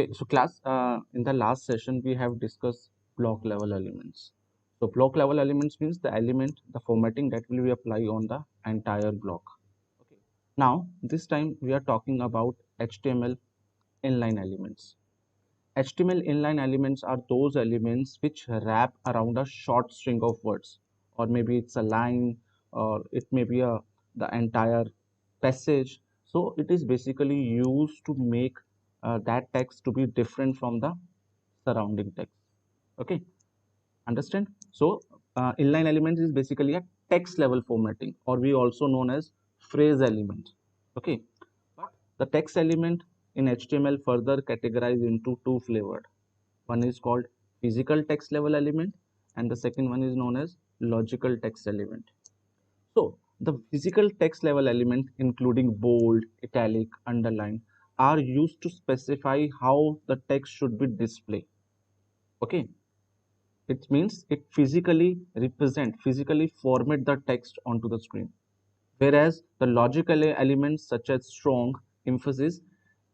Okay, so class, in the last session, we have discussed block level elements. So block level elements means the element, the formatting that will be applied on the entire block. Okay. Now, this time we are talking about HTML inline elements. HTML inline elements are those elements which wrap around a short string of words, or maybe it's a line, or it may be the entire passage. So it is basically used to make that text to be different from the surrounding text. Okay, understand? So inline elements is basically a text level formatting, or we also known as phrase element. Okay, but the text element in HTML further categorized into two flavored. One is called physical text level element, and the second one is known as logical text element. So the physical text level element, including bold, italic, underline, are used to specify how the text should be displayed. Okay, it means it physically format the text onto the screen. Whereas the logical elements such as strong, emphasis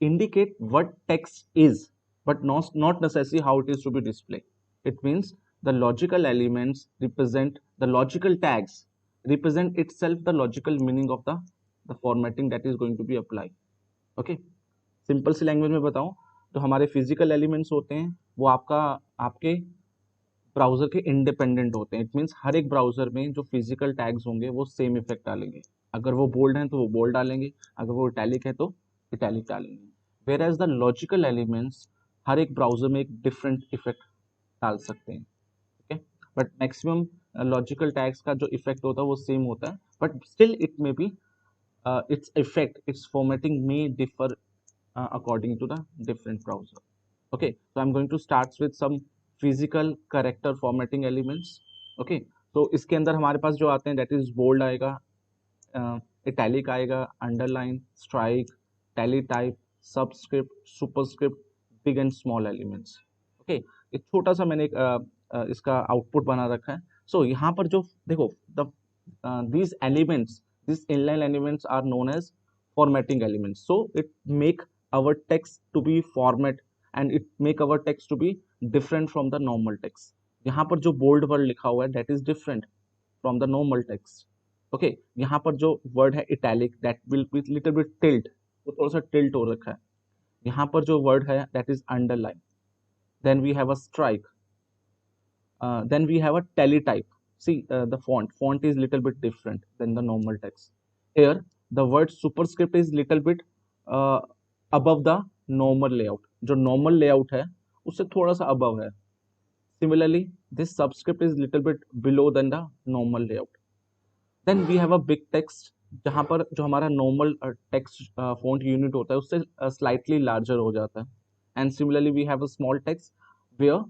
indicate what text is, but not necessarily how it is to be displayed. It means the logical elements represent the logical tags, represent itself the logical meaning of the formatting that is going to be applied. Okay, simple C language में बताऊं तो हमारे physical elements होते हैं वो आपके browser के independent होते हैं. इट मीन्स हर एक ब्राउजर में जो फिजिकल टैग्स होंगे वो सेम इफेक्ट डालेंगे. अगर वो बोल्ड हैं तो वो बोल्ड डालेंगे, अगर वो इटैलिक है तो इटैलिक डालेंगे. Where as the logical elements हर एक ब्राउजर में एक डिफरेंट इफेक्ट डाल सकते हैं. ठीक है, बट मैक्सिमम लॉजिकल टैग्स का जो इफेक्ट होता है वो सेम होता है, but still it may be its effect, its formatting may differ according to the different browser. Okay, so I'm going to start with some physical character formatting elements. Okay, so इसके अंदर हमारे पास जो आते हैं that is bold आएगा, italic आएगा, underline, strike, tally type, subscript, superscript, big and small elements. Okay, एक छोटा सा मैंने इसका आउटपुट बना रखा है. So यहाँ पर जो देखो the these elements, these inline elements are known as formatting elements. So it make our text to be format and it make our text to be different from the normal text. यहाँ पर जो bold word लिखा हुआ है that is different from the normal text. Okay, यहाँ पर जो word है italic that will be little bit tilt, वो थोड़ा सा tilt हो रखा है. यहाँ पर जो word है that is underline. Then we have a strike. Then we have a tally type. See, the font is little bit different than the normal text. Here the word superscript is little bit uh, above the normal layout. जो normal layout है उससे थोड़ा सा above है. Similarly, this subscript is little bit below than the normal layout. Then we have a big text जहाँ पर जो हमारा normal text font unit होता है उससे slightly larger हो जाता है. And similarly, we have a small text where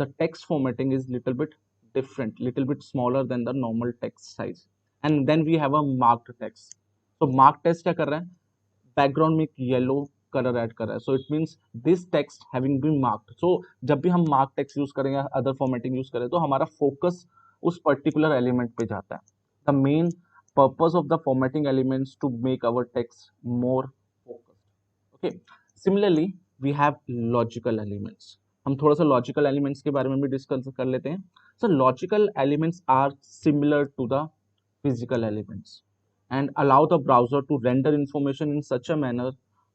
the text formatting is little bit different, little bit smaller than the normal text size. And then we have a marked text. So marked text क्या कर रहा है? Background में एक yellow colour add कर रहा है. So it means this text having been marked. So जब भी हम मार्क टेक्स्ट यूज करें या अदर फॉर्मेटिंग यूज करें तो हमारा फोकस उस पर्टिकुलर एलिमेंट पे जाता है. The main purpose of the formatting elements to make our text more focused. Okay, similarly we have logical elements. हम थोड़ा सा लॉजिकल एलिमेंट्स के बारे में भी डिस्कस कर लेते हैं. So logical elements are similar to the physical elements and allow the browser to render information in such a manner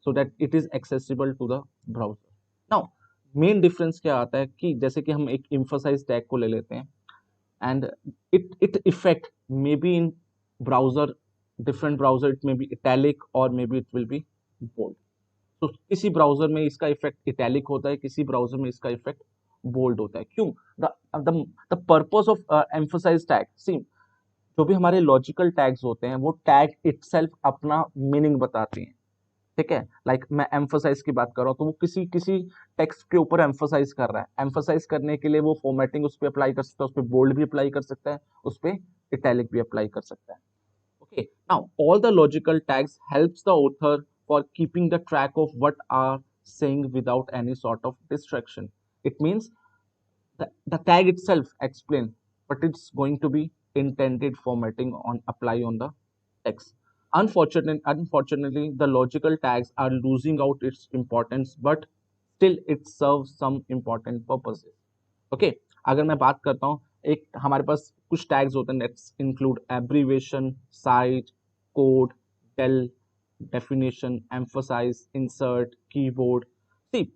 so that it is accessible to the browser. Now, main difference क्या आता है कि जैसे कि हम एक emphasize tag को ले लेते हैं and it effect may be in browser, different browser it may be italic or maybe it will be bold. तो किसी ब्राउजर में इसका इफेक्ट इटैलिक होता है, किसी ब्राउजर में इसका इफेक्ट बोल्ड होता है. क्यों? The purpose of emphasize tag. See, जो भी हमारे लॉजिकल टैग्स होते हैं वो टैग इटसेल्फ अपना मीनिंग बताते हैं. ठीक है, लाइक मैं एम्फसाइज की बात कर रहा हूँ तो वो किसी किसी टेक्स्ट के ऊपर एम्फसाइज कर रहा है. एम्फसाइज करने के लिए वो फॉर्मेटिंग उस पर अप्लाई कर सकता है, उस पर बोल्ड भी अप्लाई कर सकता है, उस पर इटैलिक भी अप्लाई कर सकता है. Okay, now all the logical tags helps the author for keeping the track of what are saying without any sort of distraction. It means the tag itself explain, but it's going to be intended formatting on apply on the text. Unfortunately, the logical tags are losing out its importance, but still it serve some important purposes. Okay, अगर मैं बात करता हूँ, एक हमारे पास कुछ tags होते हैं, that's include abbreviation, cite, code, tell, definition, emphasize, insert, keyboard. See,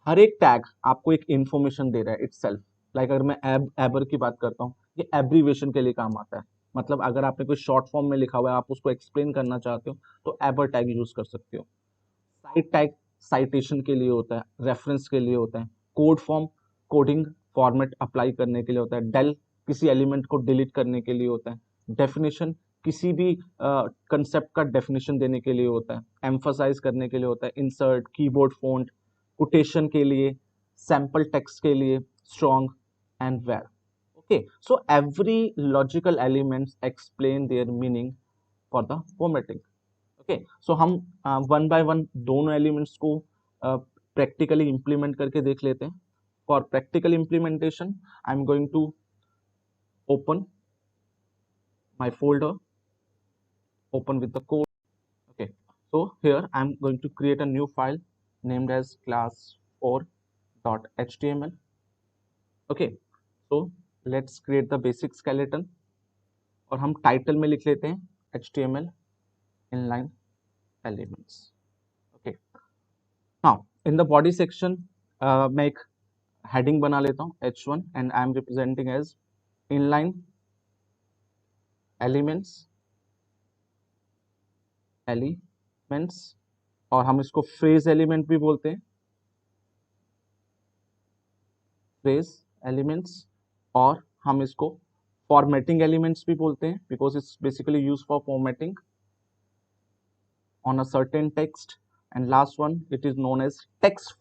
हर एक टैग आपको एक इंफॉर्मेशन दे रहा है इटसेल्फ। लाइक अगर मैं एबर की बात करता हूँ, ये एब्रीवेशन के लिए काम आता है। मतलब अगर आपने कोई शॉर्ट फॉर्म में लिखा हुआ है, आप उसको एक्सप्लेन करना चाहते हो, तो एबर टैग यूज कर सकते हो। साइट टैग साइटेशन के लिए होता है, रेफरेंस के लिए होता है। Code form coding format apply करने के लिए होता है। डेल किसी एलिमेंट को डिलीट करने के लिए होता है। डेफिनेशन किसी भी कंसेप्ट का डेफिनेशन देने के लिए होता है। एम्फसाइज करने के लिए होता है। इंसर्ट, कीबोर्ड फॉन्ट, कोटेशन के लिए, सैंपल टेक्स्ट के लिए, strong and where. Okay, so every logical elements explain their meaning for the formatting. Okay, so हम वन बाय वन दोनों एलिमेंट्स को प्रैक्टिकली इंप्लीमेंट करके देख लेते हैं। For practical implementation, I am going to open my folder, open with the code. Okay, so here I'm going to create a new file named as class4.html. Okay, so let's create the basic skeleton और हम title में लिख लेते हैं html inline elements. Okay, now in the body section मैं एक heading बना लेता हूँ h1 and I am representing as inline elements और हम इसको phrase element भी बोलते हैं, phrase elements, और हम इसको formatting elements भी बोलते हैं because it's basically used for formatting on a certain text. and last one, it is known as text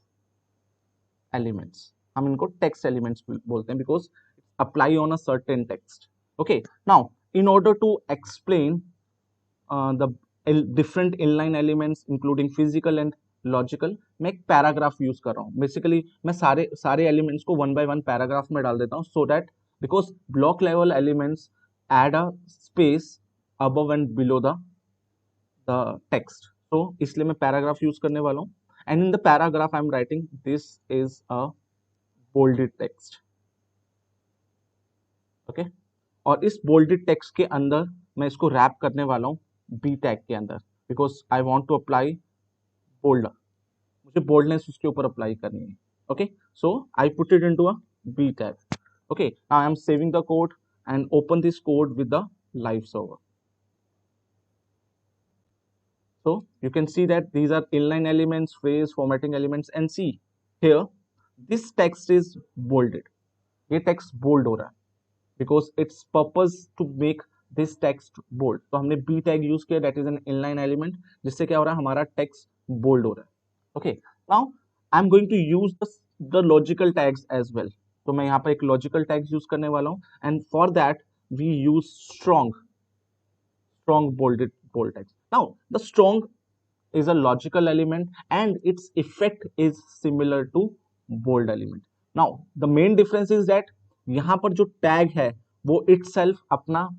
elements. हम इनको text elements बोलते हैं because apply on a certain text. Okay, now in order to explain the different inline elements including physical and logical, मैं एक paragraph use कर रहा हूँ। Basically मैं सारे सारे एलिमेंट्स को वन बाय वन पैराग्राफ में डाल देता हूँ so that because block level elements add a space above and below the text, तो इसलिए मैं पैराग्राफ यूज करने वाला हूँ। And in the paragraph I am writing this is a bolded text. Okay, और इस बोल्डेड टेक्स्ट के अंदर मैं इसको रैप करने वाला हूँ बी टैग के अंदर because I want to apply bold, मुझे बोल्डनेस उसके ऊपर अप्लाई करनी है। Okay, so I put it into a B tag. Okay, now I am saving the code and open this code with the live server. So you can see that these are inline elements, phrase, formatting elements, and see here this text is bolded. ये text bold हो रहा है because its purpose to make this text bold. तो हमने b tag use किया, that is an inline element, जिससे क्या हो रहा है, हमारा text bold हो रहा है। Okay, now I'm going to use the logical tags as well. तो मैं यहाँ पर एक logical tags use करने वाला हूँ and for that we use strong bold text. Now the strong is a logical element and its effect is similar to bold element. Now the main difference is that यहाँ पर जो tag है वो itself अपना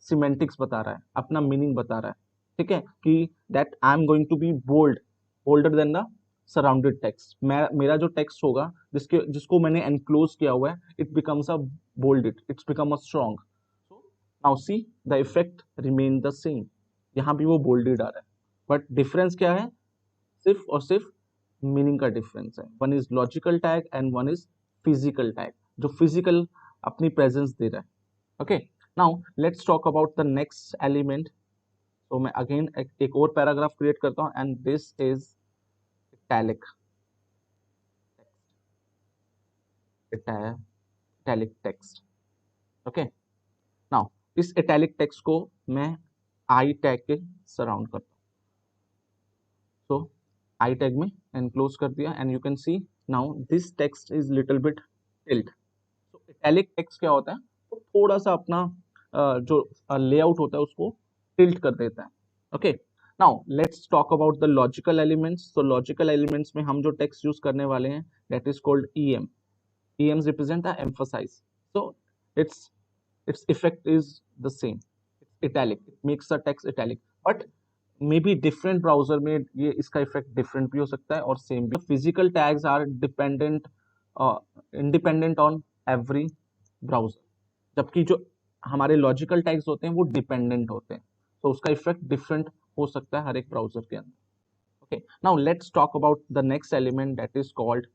semantics बता रहा है, अपना meaning बता रहा है। ठीक है, कि that I am going to be bolder than the surrounded text. मेरा जो text होगा जिसको मैंने enclose किया हुआ है, it becomes a bolded, it's become a strong. So now see the effect remain the same. यहाँ भी वो bolded आ रहा है, बट डिफरेंस क्या है, सिर्फ और सिर्फ मीनिंग का डिफरेंस है। One is logical tag and one is physical tag, जो फिजिकल अपनी प्रेजेंस दे रहा है। Okay, now let's talk about the next element. तो मैं अगेन एक और पैराग्राफ क्रिएट करता हूं and this is italic text. Okay, now इस इटैलिक टेक्स्ट को मैं आई टैग के सराउंड करता हूं। सो आई टैग में एनक्लोज कर दिया and you can see now this text is little bit tilt. तो इटैलिक टेक्स्ट क्या होता है, तो थोड़ा सा अपना जो लेआउट होता है उसको टिल्ट कर देता है। Okay, now let's talk about the logical elements. तो लॉजिकल एलिमेंट्स में हम जो टेक्स्ट यूज करने वाले हैं that is called EM. EMs represent the emphasize, so its effect is the same, it's italic, it makes the text italic, but may be different browser में ये इसका इफेक्ट डिफरेंट भी हो सकता है और सेम भी। Physical tags are dependent independent on every browser, जबकि जो हमारे लॉजिकल टैग्स होते हैं वो डिपेंडेंट होते हैं, तो उसका इफेक्ट डिफरेंट हो सकता है हर एक ब्राउजर के अंदर। Okay, now let's talk about the next element that is called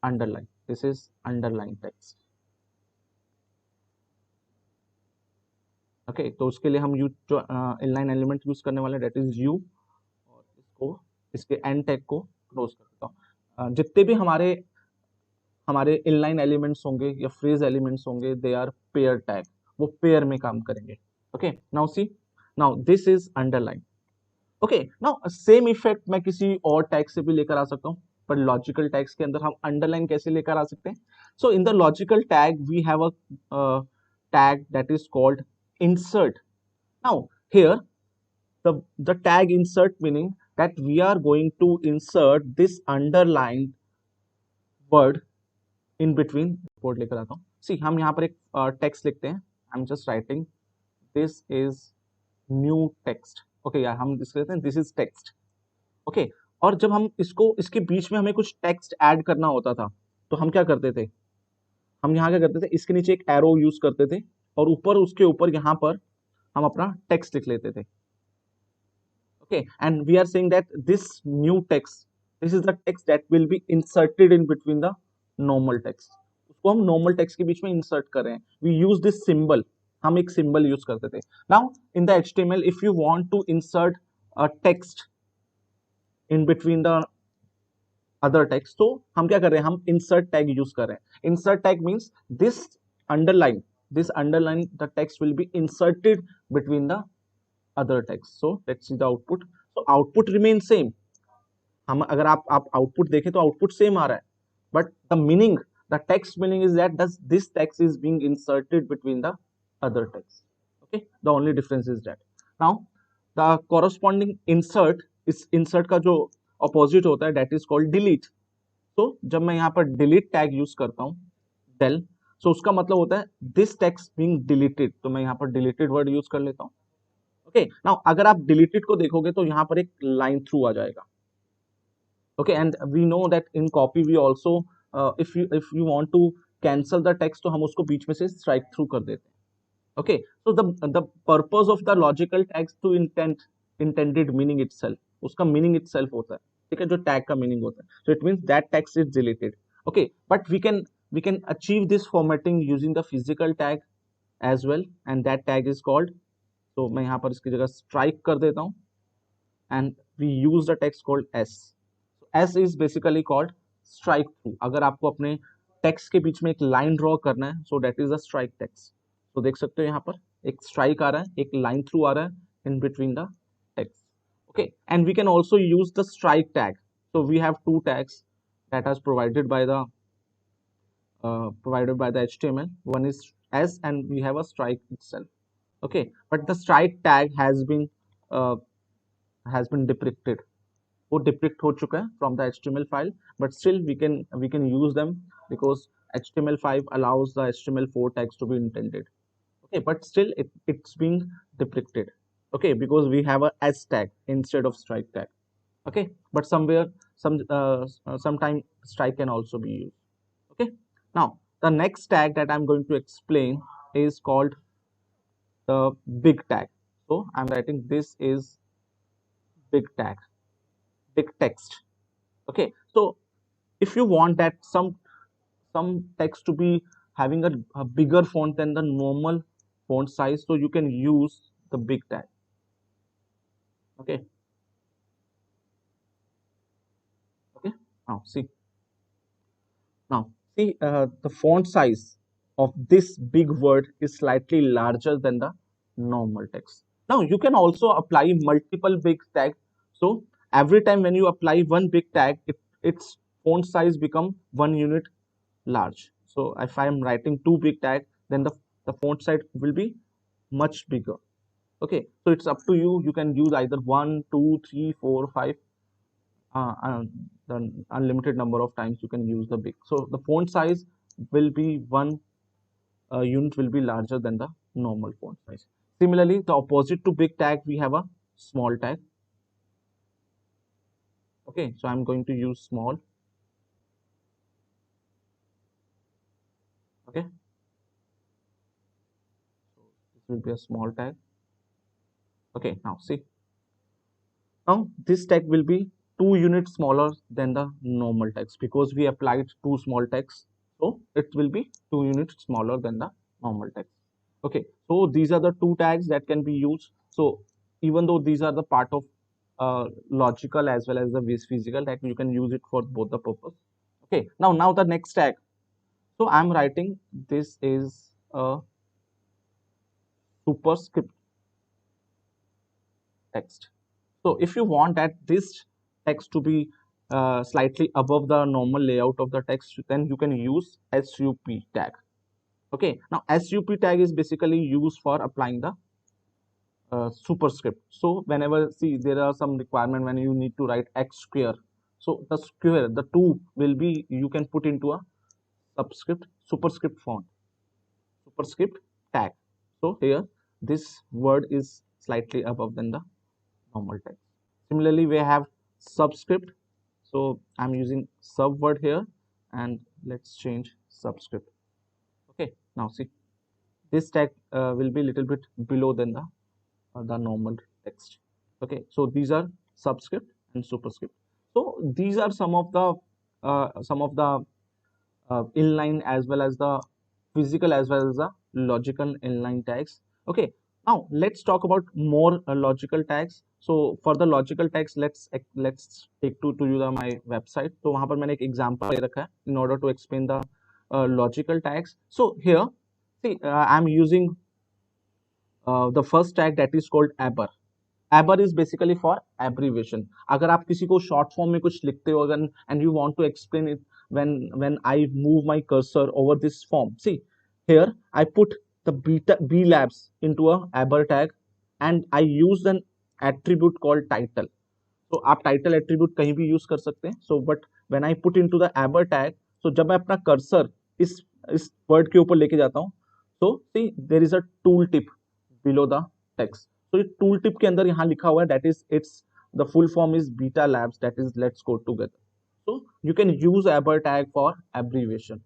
underline. This is underline text. Okay, तो उसके लिए हम यूज जो inline element यूज करने वाले that is u, और इसको इसके end tag को क्लोज कर देता हूँ। जितने भी हमारे हमारे इनलाइन एलिमेंट्स होंगे या फ्रेज एलिमेंट्स होंगे, दे आर पेयर टैग, वो पेयर में काम करेंगे। Okay, now see, now this is underline. Okay, now same effect मैं किसी और टैग से भी लेकर आ सकता हूँ, पर लॉजिकल टैग्स के अंदर हम अंडरलाइन कैसे लेकर आ सकते हैं? So in the logical tag we have a tag that is called insert. Now here the tag insert meaning that we are going to insert this underlined word in between. Board लेकर आता हूँ। सी हम यहाँ पर एक text लिखते हैं, I am just writing this is new text. Okay, या हम इसको कहते हैं दिस इज टेक्स्ट। ओके, और जब हम इसको इसके बीच में हमें कुछ टेक्स्ट ऐड करना होता था, तो हम क्या करते थे? हम यहाँ क्या करते थे, इसके नीचे एक एरो यूज करते थे और ऊपर उसके ऊपर यहाँ पर हम अपना टेक्स्ट लिख लेते थे। Okay, and we are saying that this new text, this is the text that will be inserted in between the normal text. उसको हम नॉर्मल टेक्स्ट के बीच में इंसर्ट कर रहे हैं। वी यूज दिस सिंबल, हम एक सिंबल यूज करते थे। Now in the HTML if you want to insert a text in between the other text, तो हम क्या कर रहे हैं? हम इंसर्ट टैग यूज कर रहे हैं। Insert tag means this underline, the text will be inserted between the other text. So let's see the output. So output remain same. हम अगर आप आउटपुट देखें तो आउटपुट सेम आ रहा है, but the meaning, the text meaning is that this text is being inserted between the other text. Okay, the only difference is that. Now the corresponding insert, इस insert का जो opposite होता है that is called delete. तो जब मैं यहाँ पर डिलीट टैग यूज करता हूँ del, सो उसका मतलब होता है दिस टेक्स्ट बीइंग डिलीटेड, तो मैं यहाँ पर डिलीटेड वर्ड यूज कर लेता हूँ। ओके, नाउ अगर आप डिलीटेड को देखोगे तो यहाँ पर एक लाइन थ्रू आ जाएगा। Okay, and we know that in copy we also if you want to cancel the text, तो हम उसको बीच में से स्ट्राइक थ्रू कर देते हैं। Okay, so the purpose of the logical tags to intended meaning itself, उसका मीनिंग इटसेल्फ होता है, ठीक है, जो टैग का मीनिंग होता है। So it means that text is deleted. Okay, but we can achieve this formatting using the physical tag as well, and that tag is called, तो मैं यहाँ पर इसकी जगह स्ट्राइक कर देता हूँ, and we use the text called s. s is basically called strike through. अगर आपको अपने टेक्स्ट के बीच में एक लाइन ड्रॉ करना है, so that is a strike text. तो देख सकते हो यहाँ पर एक स्ट्राइक आ रहा है, एक लाइन थ्रू आ रहा है in between the text. Okay, and we can also use the strike tag. so we have two tags that is provided by the HTML. One is s and we have a strike itself. Okay, but the strike tag uh, has been depicted, वो depict हो चुका है from the HTML file, but still we can use them because HTML5 allows the HTML4 tags to be intended. Okay, but still it's being depicted. Okay, because we have a s tag instead of strike tag. Okay, but sometime strike can also be used. Okay, now the next tag that I'm going to explain is called the big tag. So I'm writing this is big tag, big text. Okay, so if you want that some text to be having a bigger font than the normal font size, so you can use the big tag. Okay, okay, now see, the font size of this big word is slightly larger than the normal text. Now you can also apply multiple big tags. So every time when you apply one big tag, its font size become 1 unit large. So if I am writing two big tags, then the font size will be much bigger. Okay, so it's up to you. You can use either 1, 2, 3, 4, 5, the unlimited number of times you can use the big. So the font size will be 1 unit will be larger than the normal font size. Similarly, the opposite to big tag, we have a small tag. Okay, so I'm going to use small. Okay, so this will be a small tag. Okay, now see, now this tag will be 2 units smaller than the normal text because we applied two small tags. So it will be 2 units smaller than the normal text. Okay, so these are the two tags that can be used. So even though these are the part of logical as well as the physical tag, you can use it for both the purpose. Okay, now the next tag. So I'm writing this is a superscript text. So if you want that this text to be slightly above the normal layout of the text, then you can use SUP tag. Okay, now SUP tag is basically used for applying the superscript. So whenever see there are some requirement when you need to write x square, so the square, the 2 will be you can put into a superscript font, superscript tag. So here this word is slightly above than the normal text. Similarly, we have subscript. So I'm using sub word here, and let's change subscript. Okay, now see this tag will be little bit below than the normal text. Okay, so these are subscript and superscript. So these are some of the inline as well as the physical as well as the logical inline tags. Okay, now let's talk about more logical tags. So for the logical tags, let's take to you the my website. तो वहाँ पर मैंने एक example दे रखा है in order to explain the logical tags. So here, see, I'm using the first tag that is called aber. Aber is basically for abbreviation. अगर आप किसी को short form में कुछ लिखते हो अगर and you want to explain it when I move my cursor over this form, see here I put the B labs into a aber tag and I use an attribute called title. तो आप title attribute कहीं भी use कर सकते हैं. So but when I put into the abbr tag, so जब मैं अपना कर्सर इस वर्ड के ऊपर लेके जाता हूँ, so see there is a tool tip below the text. तो ये टूल टिप के अंदर यहाँ लिखा हुआ है that is it's the full form is beta labs, that is let's go together. So you can use aber tag for abbreviation.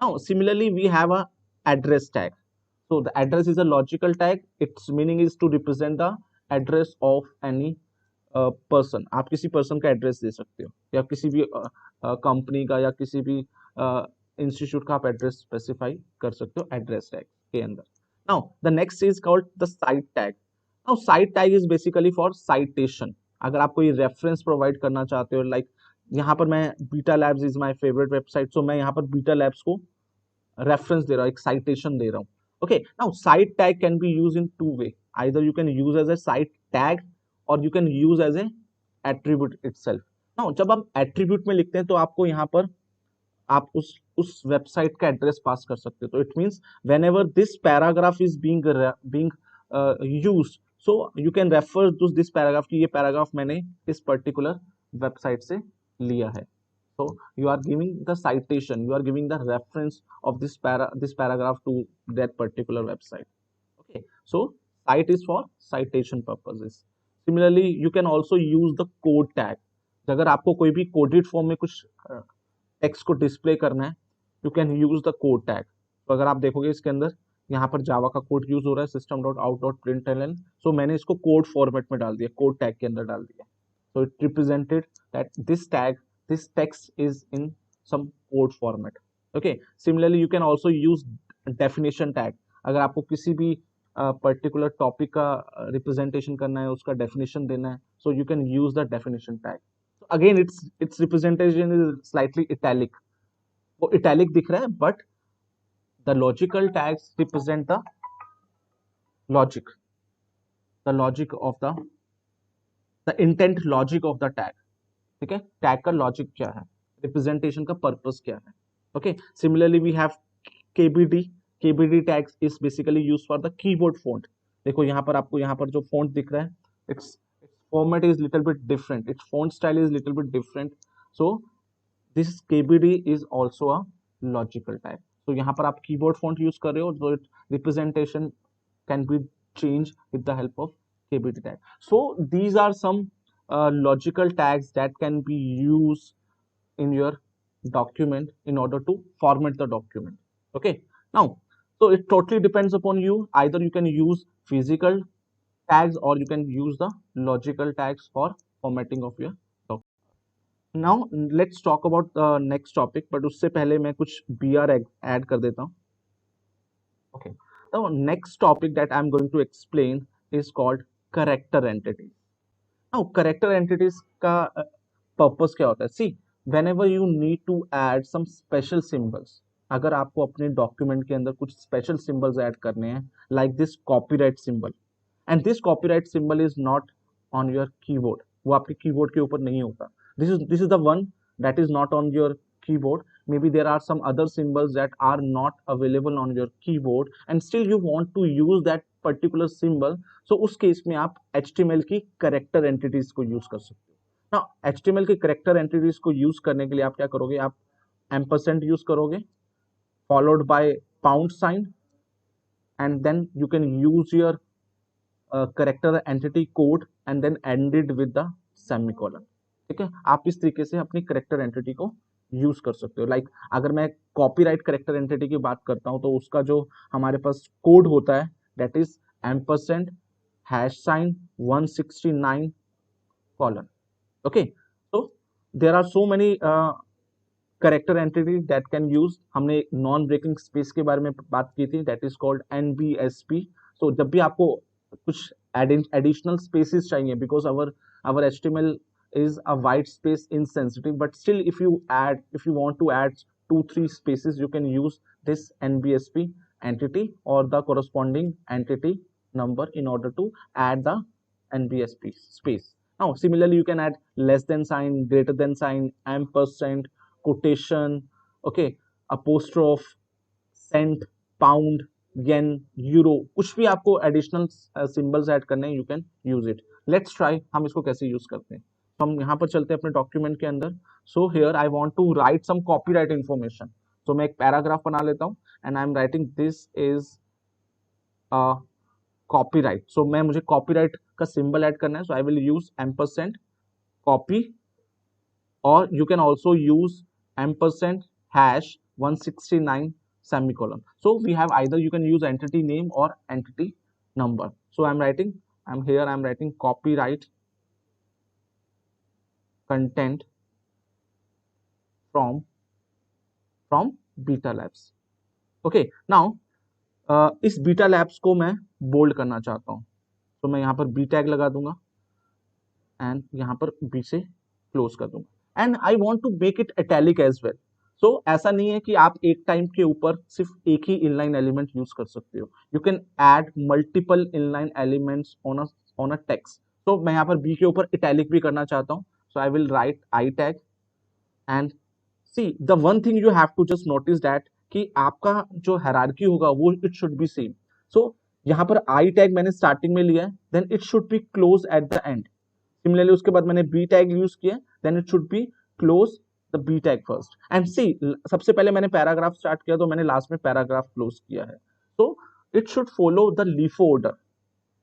Now similarly we have a address tag. So the address is a logical tag. Its meaning is to represent the address of any person. आप किसी person का address दे सकते हो या किसी भी company का या किसी भी इंस्टीट्यूट का आप एड्रेस स्पेसिफाई कर सकते हो एड्रेस टैग के अंदर. Now the next is called the site tag. Now cite tag is basically for citation. अगर आप कोई रेफरेंस प्रोवाइड करना चाहते हो, लाइक यहाँ पर मैं Beta Labs is my favourite website, so मैं यहाँ पर बीटा लैब्स को रेफरेंस दे रहा हूँ, एक साइटेशन दे रहा हूँ. Okay, now cite tag can be use in two way. Either you can use as a cite tag और you can use as a attribute itself. Now जब हम एट्रीब्यूट में लिखते हैं तो आपको यहाँ पर आप उस वेबसाइट का एड्रेस पास कर सकते हो. तो it means whenever this paragraph is being used, so you can refer to this paragraph कि ये पैराग्राफ मैंने इस पर्टिकुलर वेबसाइट से लिया है. So you are giving the citation, you are giving the reference of this paragraph to that particular website. Okay, so cite is for citation purposes. Similarly you can also use the code tag. अगर आपको कोई भी coded form में कुछ text को display करना है, you can use the code tag. तो अगर आप देखोगे इसके अंदर यहाँ पर जावा का कोड यूज हो रहा है system.out.println. सो मैंने इसको कोड फॉर्मेट में डाल दिया, कोड टैग के अंदर डाल दिया. So it represented that this text is in some code format. Okay, similarly you can also use definition tag. अगर आपको किसी भी पर्टिकुलर टॉपिक का रिप्रेजेंटेशन करना है, उसका डेफिनेशन देना है, so you can use the definition tag. So again its representation is slightly italic. वो italic दिख रहा है, but the logical tags represent the logic of the intent logic of the tag. ठीक है, टैग का logic क्या है, representation का पर्पस क्या है. Okay, similarly we have KBD tags is basically used for the keyboard font. देखो यहाँ पर आपको यहाँ पर जो फॉन्ट दिख रहा है, it's format is little bit different, it's font style is little bit different. So this KBD is also a logical tag. तो यहाँ पर आप कीबोर्ड फॉन्ट यूज कर रहे हो, तो representation can be change with the help of KBT tag. So these are some logical tags that can be used in your document in order to format the document. Okay, now, so it totally depends upon you. Either you can use physical tags or you can use the logical tags for formatting of your document. Now let's talk about the next topic, but उससे पहले मैं कुछ BR add कर देता हूँ. Okay, the next topic that I'm going to explain is called character entities. Now character entities का purpose क्या होता है? सी, whenever you need to add some special symbols, अगर आपको अपने डॉक्यूमेंट के अंदर कुछ स्पेशल सिंबल्स ऐड करने हैं, like this copyright symbol, and this copyright symbol is not on your keyboard, वो आपके कीबोर्ड के ऊपर नहीं होता. This is the one that is not on your keyboard. Maybe there are some other symbols that are not available on your keyboard and still you want to use that particular symbol. So उस case में आप HTML की character entities को use कर सकते हो. ना HTML की करेक्टर एंटिटीज को यूज करने के लिए आप क्या करोगे? आप एम्परसेंड यूज करोगे followed by pound sign and then you can use your character entity code and then end it with the semicolon. ठीक है, आप इस तरीके से अपनी करेक्टर एंटिटी को यूज कर सकते हो. लाइक अगर मैं कॉपीराइट करेक्टर एंटिटी की बात करता हूं तो उसका जो हमारे पास कोड होता है that is ampersand hash sign 169 colon. Okay, तो there are so many character entity that can use. हमने नॉन ब्रेकिंग स्पेस के बारे में बात की थी, that is called NBSP. So जब भी आपको कुछ एडिशनल स्पेसेस चाहिए, बिकॉज our HTML is a white space insensitive, but still if you want to add 2-3 spaces, you can use this NBSP entity or the corresponding entity number in order to add the NBSP space. Now similarly you can add less than sign, greater than sign, ampersand, quotation, okay, apostrophe, cent, pound, yen, euro, कुछ भी आपको additional symbols add करने हैं, you can use it. Let's try हम इसको कैसे use करते हैं. तो हम यहाँ पर चलते हैं अपने डॉक्यूमेंट के अंदर. So here I want to write some copyright information. तो मैं एक पैराग्राफ बना लेता हूँ and I am writing this is copyright. So मुझे कॉपीराइट का सिंबल ऐड करना है, so I will use ampersand copy, और you can also use ampersand hash 169 semicolon. So we have either you can use entity name or entity number. So I'm writing copyright content from Beta Labs. Okay, now इस Beta Labs को मैं bold करना चाहता हूँ, तो मैं यहाँ पर B टैग लगा दूंगा एंड यहाँ पर B से क्लोज कर दूंगा. And I want to make it italic as well. So ऐसा नहीं है कि आप एक टाइम के ऊपर सिर्फ एक ही इनलाइन एलिमेंट यूज कर सकते हो. You can add multiple inline elements on a text. तो मैं यहाँ पर बी के ऊपर इटैलिक भी करना चाहता हूँ, so I will write I tag and see the one thing you have to just notice that कि आपका जो हायरार्की होगा वो it should be same. So यहाँ पर आई टैग मैंने स्टार्टिंग में लिया है, then it should be close at the end. Similarly उसके बाद मैंने बी टैग यूज किया, then it should be close the B tag first. And see, सबसे पहले मैंने पैराग्राफ स्टार्ट किया तो मैंने लास्ट में पैराग्राफ क्लोज किया है. तो it should follow the LIFO order,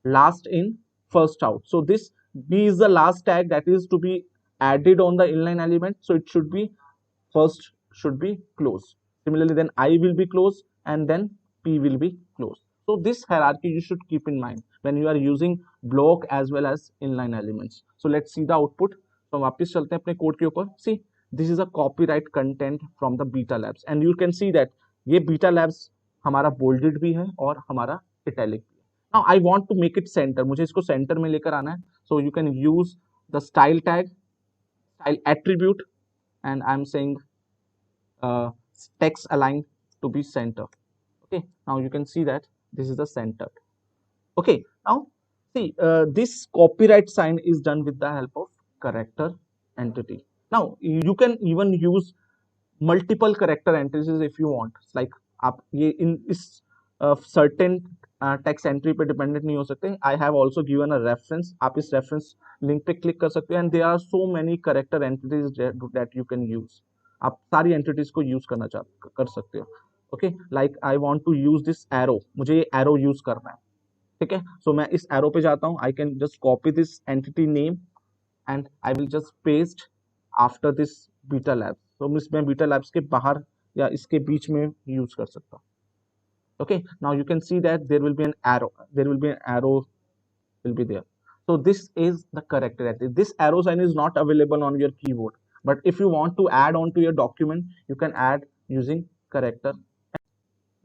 last in first out. So this B is the last tag that is to be added on the inline element, so it should be first should be closed. Similarly then I will be closed and then P will be closed. So this hierarchy you should keep in mind when you are using block as well as inline elements. So let's see the output. So वापस चलते हैं अपने code के ऊपर. See, this is a copyright content from the Beta Labs and you can see that ये Beta Labs हमारा bolded भी है और हमारा italic भी है. Now I want to make it center. मुझे इसको center में लेकर आना है. So you can use the style tag, style attribute, and I'm saying text align to be center. Okay, now you can see that this is the center. Okay, now see this copyright sign is done with the help of character entity. Now you can even use multiple character entities if you want. Like आप ये इन इस certain text entry पे dependent नहीं हो सकते. I have also given a reference. आप इस रेफरेंस लिंक पे क्लिक कर सकते हो and there are so many character entities that you can use. आप सारी एंटिटीज को यूज कर सकते हो. Okay, like I want to use this arrow. मुझे ये एरो यूज करना है. ठीक है, सो मैं इस एरो पे जाता हूँ, I can just copy this entity name and I will just paste after this beta labs. तो मैं बीटा लैब्स के बाहर या इसके बीच में यूज कर सकता हूँ। Okay, now you can see that there will be an arrow. There will be an arrow will be there. So this is the correct directive. This arrow sign is not available on your keyboard, but if you want to add on to your document, you can add using character.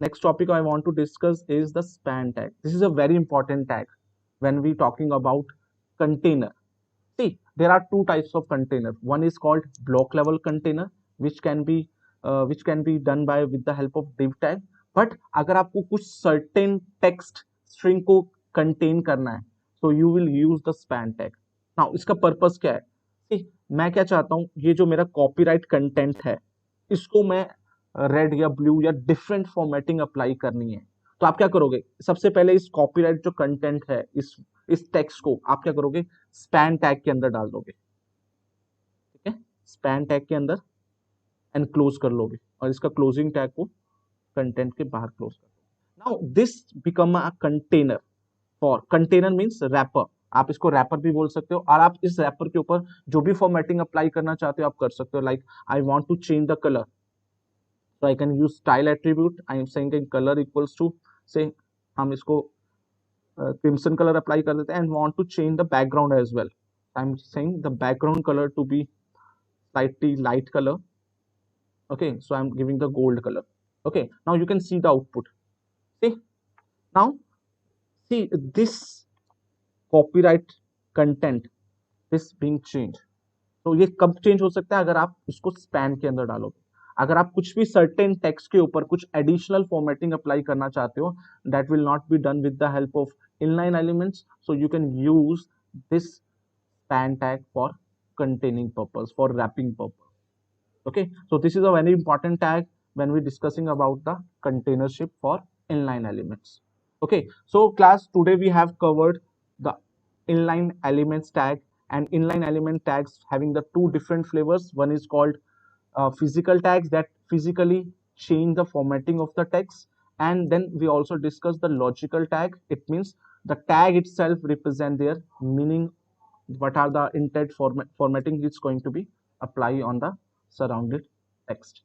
Next topic I want to discuss is the span tag. This is a very important tag when we talking about container. See, there are two types of container. One is called block level container, which can be done by with the help of div tag. But अगर आपको कुछ certain text string को contain करना है, so you will use the span tag. Now इसका purpose क्या है? See, मैं क्या चाहता हूँ, ये जो मेरा copyright content है, इसको मैं रेड या ब्लू या डिफरेंट फॉर्मेटिंग अप्लाई करनी है। तो आप क्या करोगे, सबसे पहले इस कॉपीराइट जो कंटेंट है, इस टेक्स्ट को आप क्या करोगे, स्पैन टैग के अंदर डाल दोगे। ठीक है, स्पैन टैग के अंदर एंड क्लोज कर लोगे, और इसका क्लोजिंग टैग को कंटेंट के बाहर क्लोज कर दोगे। Now this become a container for, container means wrapper, आप इसको रैपर भी बोल सकते हो, और आप इस रैपर के ऊपर जो भी फॉर्मेटिंग अप्लाई करना चाहते हो आप कर सकते हो। Like I want to change the colour, so I can use style attribute. I am saying that color equals to, say हम इसको crimson color apply कर देते हैं, and want to change the background as well. I'm saying the background color to be slightly light color. Okay, so I'm giving the gold color. Okay, now you can see the output. See, now see this copyright content is being changed. तो ये कब change हो सकता है, अगर आप उसको span के अंदर डालोगे। अगर आप कुछ भी सर्टेन टेक्स्ट के ऊपर कुछ एडिशनल फॉर्मेटिंग अप्लाई करना चाहते हो, that will not be done with the help of inline elements, so you can use this span tag for containing purpose, for wrapping purpose. Okay, so this is a very important tag when we discussing about the containership for inline elements. Okay, so class, today we have covered the inline elements tag, and inline element tags having the two different flavors. One is called physical tags that physically change the formatting of the text, and then we also discuss the logical tag. It means the tag itself represent their meaning, what are the intent formatting is going to be apply on the surrounded text.